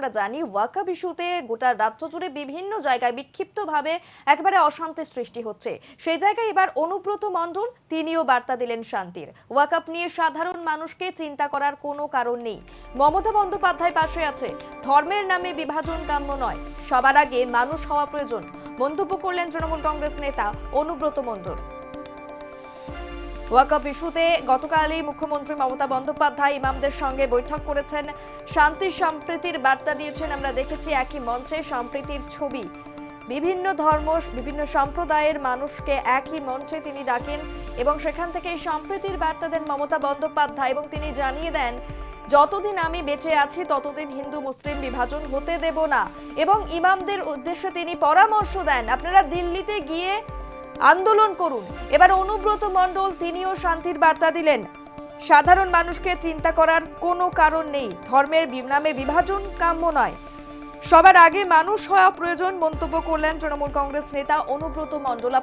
আমরা জানি ওয়াকফ ইস্যুতে গোটা রাজ্য জুড়ে বিভিন্ন জায়গায় বিক্ষিপ্তভাবে একেবারে অশান্তির সৃষ্টি হচ্ছে। সেই জায়গায় এবার অনুব্রত মণ্ডল তিনিও বার্তা দিলেন শান্তির। ওয়াকফ নিয়ে সাধারণ মানুষকে চিন্তা করার কোনো কারণ নেই। মমতা বন্দ্যোপাধ্যায় পাশে আছে। ধর্মের নামে বিভাজন কাম্য নয়, সবার আগে মানুষ হওয়া প্রয়োজন মন্তব্য করলেন তৃণমূল কংগ্রেস নেতা অনুব্রত মণ্ডল। ওয়াকফ ইস্যুতে গতকালই মুখ্যমন্ত্রী মমতা বন্দ্যোপাধ্যায় ইমামদের সঙ্গে বৈঠক করেছেন, শান্তি সম্প্রীতির বার্তা দিয়েছেন। আমরা দেখেছি একই মঞ্চে সম্প্রীতির ছবি, বিভিন্ন ধর্ম বিভিন্ন সম্প্রদায়ের মানুষকে একই মঞ্চে তিনি ডাকেন এবং সেখান থেকে সম্প্রীতির বার্তা দেন মমতা বন্দ্যোপাধ্যায় এবং তিনি জানিয়ে দেন, যতদিন আমি বেঁচে আছি ততদিন হিন্দু মুসলিম বিভাজন হতে দেব না। এবং ইমামদের উদ্দেশ্যে তিনি পরামর্শ দেন, আপনারা দিল্লিতে গিয়ে আন্দোলন করুন। এবার অনুব্রত মণ্ডল তিনিও শান্তির বার্তা দিলেন, সাধারণ মানুষকে চিন্তা করার কোনো কারণ নেই, ধর্মের নামে বিভাজন কাম্য নয়, সবার আগে মানুষ হওয়া প্রয়োজন মন্তব্য করলেন তৃণমূল কংগ্রেস নেতা অনুব্রত মণ্ডল।